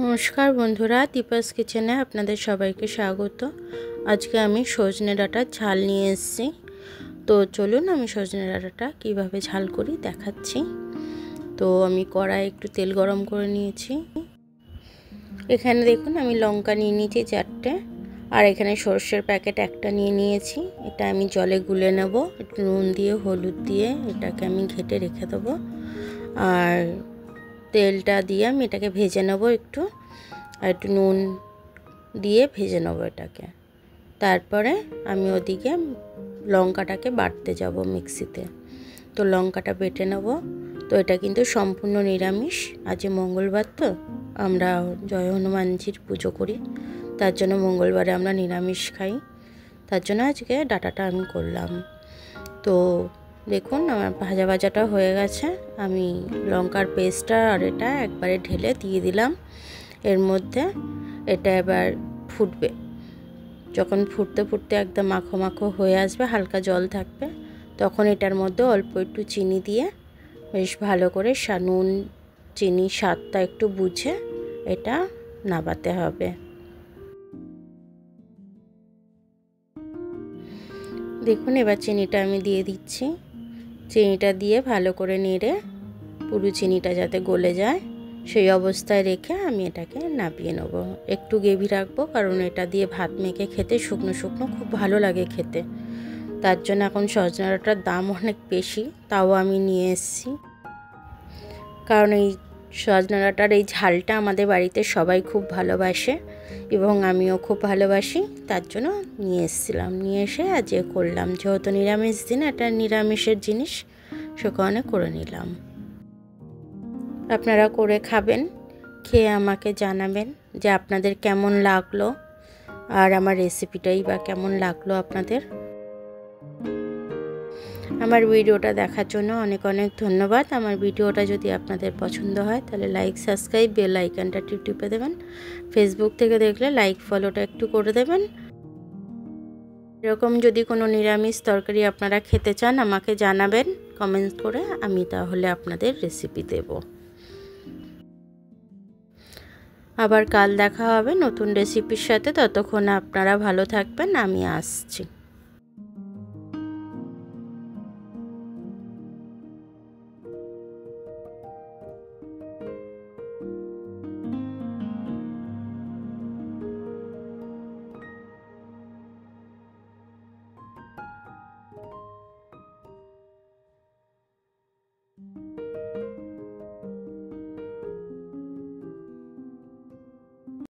নমস্কার বন্ধুরা, দীপাস কিচেনে আপনাদের সবাইকে স্বাগত। আজকে আমি সজনে ডাঁটার ঝাল নিয়ে এসেছি। তো চলুন আমি সজনে ডাঁটাটা কীভাবে ঝাল করি দেখাচ্ছি। তো আমি কড়াই একটু তেল গরম করে নিয়েছি। এখানে দেখুন আমি লঙ্কা নিয়ে নিয়েছি 4টে, আর এখানে সর্ষের প্যাকেট একটা নিয়ে নিয়েছি। এটা আমি জলে গুলে নেব, একটু নুন দিয়ে হলুদ দিয়ে এটাকে আমি ঘেটে রেখে দেবো। আর তেলটা দিয়ে আমি এটাকে ভেজে নেব একটু, আর একটু নুন দিয়ে ভেজে নেব এটাকে। তারপরে আমি ওদিকে লঙ্কাটাকে বাটতে যাব মিক্সিতে। তো লঙ্কাটা বেটে নেব। তো এটা কিন্তু সম্পূর্ণ নিরামিষ। আজ মঙ্গলবার, তো আমরা জয় হনুমানজির পুজো করি, তার জন্য মঙ্গলবারে আমরা নিরামিষ খাই। তার জন্য আজকে ডাঁটাটা আমি করলাম। তো দেখুন আমার ভাজাটা হয়ে গেছে। আমি লঙ্কার পেস্টটা আর এটা একবারে ঢেলে দিয়ে দিলাম এর মধ্যে। এটা এবার ফুটবে। যখন ফুটতে ফুটতে একদম মাখো মাখো হয়ে আসবে, হালকা জল থাকবে, তখন এটার মধ্যে অল্প একটু চিনি দিয়ে বেশ ভালো করে নুন চিনি স্বাদটা একটু বুঝে এটা নাবাতে হবে। দেখুন এবার চিনিটা আমি দিয়ে দিচ্ছি। চিনিটা দিয়ে ভালো করে নেড়ে পুরো চিনিটা যাতে গলে যায় সেই অবস্থায় রেখে আমি এটাকে নামিয়ে নেব। একটু গ্রেভি রাখবো, কারণ এটা দিয়ে ভাত মেখে খেতে শুকনো শুকনো খুব ভালো লাগে খেতে। তার জন্য এখন সজনে ডাঁটার দাম অনেক বেশি, তাও আমি নিয়ে এসেছি। কারণ এই সজনে ডাঁটার এই ঝালটা আমাদের বাড়িতে সবাই খুব ভালোবাসে এবং আমিও খুব ভালোবাসি। তার জন্য নিয়ে এসেছিলাম, নিয়ে এসে আজকে করলাম। যেহেতু নিরামিষ দিন, এটা নিরামিষের জিনিস, সে কারণে করে নিলাম। আপনারা করে খাবেন, খেয়ে আমাকে জানাবেন যে আপনাদের কেমন লাগলো, আর আমার রেসিপিটাই বা কেমন লাগলো আপনাদের। আমার ভিডিওটা দেখার জন্য অনেক অনেক ধন্যবাদ। আমার ভিডিওটা যদি আপনাদের পছন্দ হয় তাহলে লাইক, সাবস্ক্রাইব, বেল আইকনটা টিপে দেবেন। ফেসবুক থেকে দেখলে লাইক ফলোটা একটু করে দেবেন। এরকম যদি কোনো নিরামিষ তরকারি আপনারা খেতে চান আমাকে জানাবেন কমেন্ট করে, আমি তাহলে আপনাদের রেসিপি দেব। আবার কাল দেখা হবে নতুন রেসিপির সাথে। ততক্ষণ আপনারা ভালো থাকবেন, আমি আসছি।